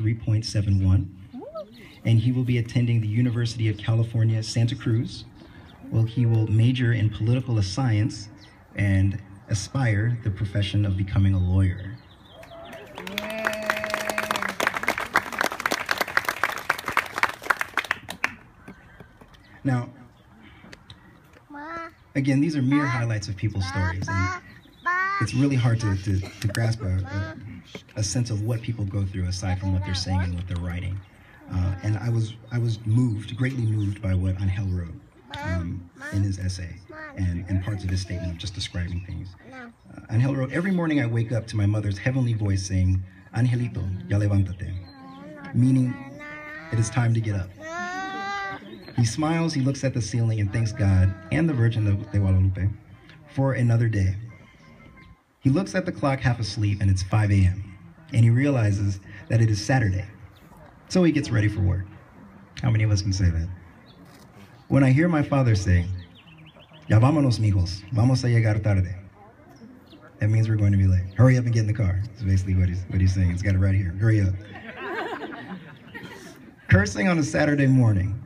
3.71. And he will be attending the University of California, Santa Cruz. Well, he will major in political science and aspire the profession of becoming a lawyer. Now, again, these are mere highlights of people's stories, and it's really hard to grasp a sense of what people go through aside from what they're saying and what they're writing. And I was greatly moved by what Angel wrote in his essay and parts of his statement of just describing things. Angel wrote, "Every morning I wake up to my mother's heavenly voice saying, Angelito, ya levántate," meaning it is time to get up. He smiles, he looks at the ceiling and thanks God and the Virgin de Guadalupe for another day. He looks at the clock half asleep and it's 5 a.m. and he realizes that it is Saturday. So he gets ready for work. How many of us can say that? When I hear my father say, "Ya vámonos, mijos, vamos a llegar tarde," that means we're going to be late. Hurry up and get in the car. That's basically what he's saying. He's got it right here. Hurry up. Cursing on a Saturday morning,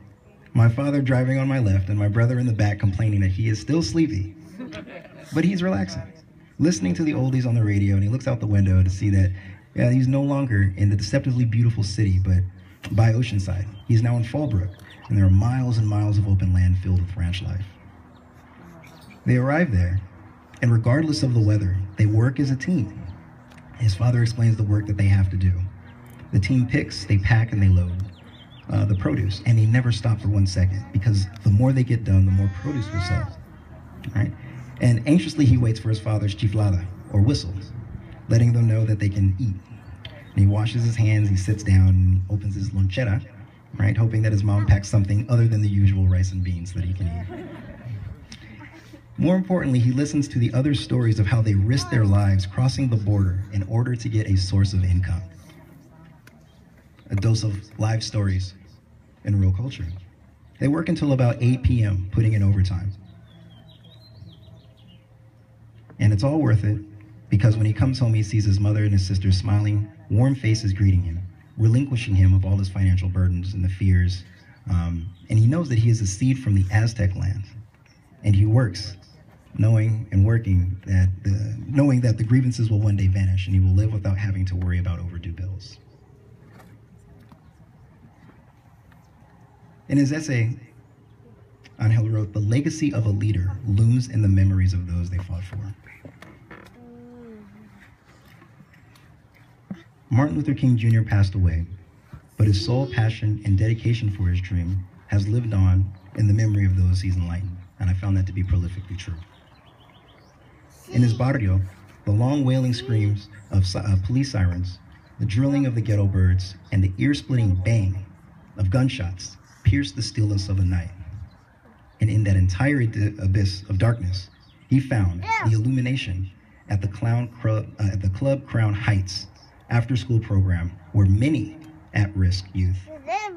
my father driving on my left and my brother in the back complaining that he is still sleepy, but he's relaxing, listening to the oldies on the radio, and he looks out the window to see that he's no longer in the deceptively beautiful city, but by Oceanside. He's now in Fallbrook, and there are miles and miles of open land filled with ranch life. They arrive there, and regardless of the weather, they work as a team. His father explains the work that they have to do. The team picks, they pack, and they load the produce, and they never stop for 1 second, because the more they get done, the more produce will sell. Right? And anxiously he waits for his father's chiflada, or whistle, letting them know that they can eat. And he washes his hands, he sits down, and opens his lonchera, right, hoping that his mom packs something other than the usual rice and beans that he can eat. More importantly, he listens to the other stories of how they risk their lives crossing the border in order to get a source of income. A dose of live stories in real culture. They work until about 8 p.m., putting in overtime. And it's all worth it, because when he comes home, he sees his mother and his sister smiling, warm faces greeting him, relinquishing him of all his financial burdens and the fears. And he knows that he is a seed from the Aztec land. And he works, knowing that the grievances will one day vanish, and he will live without having to worry about overdue bills. In his essay, Angel wrote, "The legacy of a leader looms in the memories of those they fought for." Martin Luther King Jr. passed away, but his sole passion and dedication for his dream has lived on in the memory of those he's enlightened, and I found that to be prolifically true. In his barrio, the long wailing screams of police sirens, the drilling of the ghetto birds, and the ear-splitting bang of gunshots pierced the stillness of the night. And in that entire abyss of darkness, he found the illumination at the Club Crown Heights after-school program, where many at-risk youth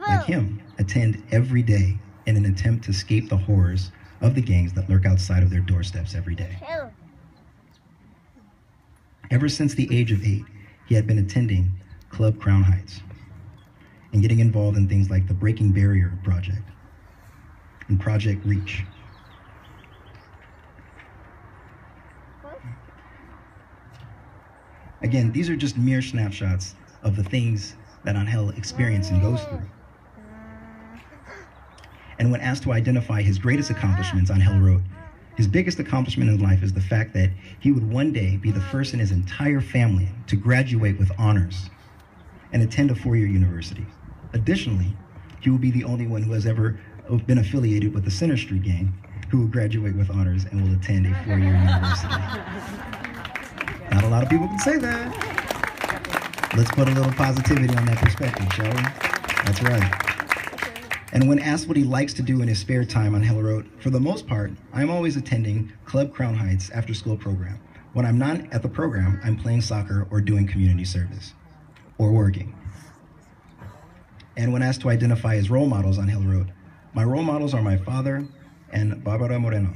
like him attend every day in an attempt to escape the horrors of the gangs that lurk outside of their doorsteps every day. Ever since the age of 8, he had been attending Club Crown Heights and getting involved in things like the Breaking Barrier Project and Project Reach. Again, these are just mere snapshots of the things that Angel experiences and goes through. And when asked to identify his greatest accomplishments, Angel wrote, "His biggest accomplishment in life is the fact that he would one day be the first in his entire family to graduate with honors and attend a 4-year university. Additionally, he will be the only one who has ever been affiliated with the Center Street Gang who will graduate with honors and will attend a 4-year university." Not a lot of people can say that. Let's put a little positivity on that perspective, shall we? That's right. And when asked what he likes to do in his spare time, Angel wrote, "For the most part, I'm always attending Club Crown Heights after-school program. When I'm not at the program, I'm playing soccer or doing community service, or working." And when asked to identify his role models, Angel wrote, "My role models are my father and Barbara Moreno.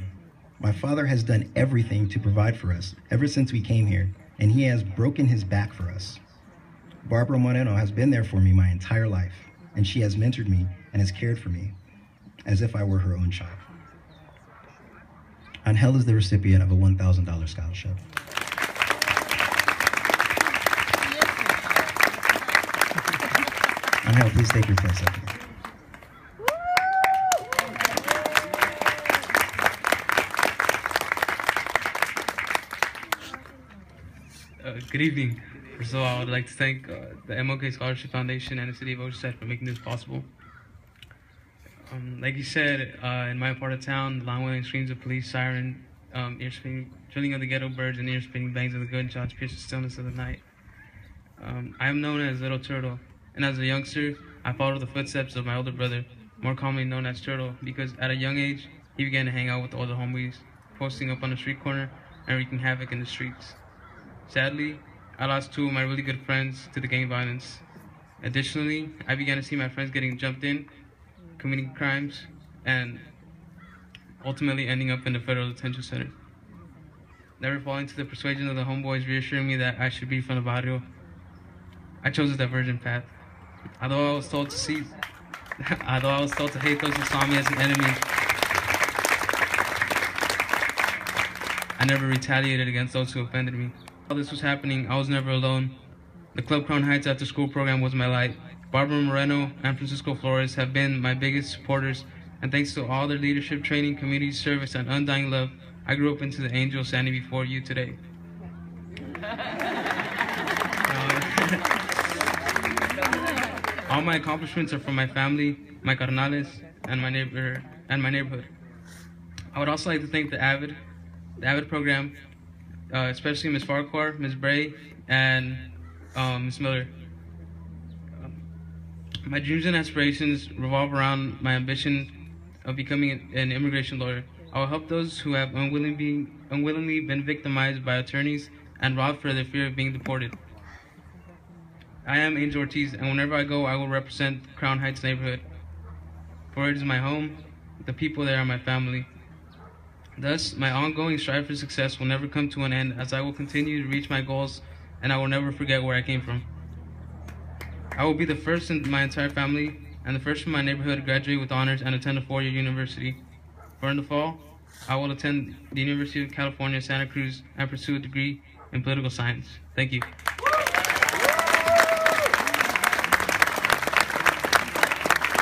My father has done everything to provide for us ever since we came here, and he has broken his back for us. Barbara Moreno has been there for me my entire life, and she has mentored me and has cared for me as if I were her own child. Angel is the recipient of a $1,000 scholarship. Angel, please take your place up here. Good evening. First of all, I would like to thank the MLK Scholarship Foundation and the City of Oceanside for making this possible. Like you said, in my part of town, the long-wailing screams of police siren, ear-spinning, drilling of the ghetto birds, and ear-spinning bangs of the gunshots pierce the stillness of the night. I am known as Little Turtle, and as a youngster, I followed the footsteps of my older brother, more commonly known as Turtle, because at a young age, he began to hang out with all the homies, posting up on the street corner and wreaking havoc in the streets. Sadly, I lost two of my really good friends to the gang violence. Additionally, I began to see my friends getting jumped in, committing crimes, and ultimately ending up in the federal detention center. Never falling to the persuasion of the homeboys reassuring me that I should be from the barrio, I chose a divergent path. Although I was told to hate those who saw me as an enemy, I never retaliated against those who offended me. While this was happening, I was never alone. The Club Crown Heights after school program was my light. Barbara Moreno and Francisco Flores have been my biggest supporters, and thanks to all their leadership training, community service, and undying love, I grew up into the angel standing before you today. All my accomplishments are from my family, my carnales, and my neighborhood. I would also like to thank the AVID program, especially Ms. Farquhar, Ms. Bray, and Ms. Miller. My dreams and aspirations revolve around my ambition of becoming an immigration lawyer. I will help those who have unwillingly been victimized by attorneys and robbed for their fear of being deported. I am Angel Ortiz, and whenever I go, I will represent Crown Heights neighborhood. For it is my home, the people there are my family. Thus, my ongoing strive for success will never come to an end, as I will continue to reach my goals, and I will never forget where I came from. I will be the first in my entire family and the first from my neighborhood to graduate with honors and attend a four-year university. For in the fall, I will attend the University of California, Santa Cruz, and pursue a degree in political science. Thank you.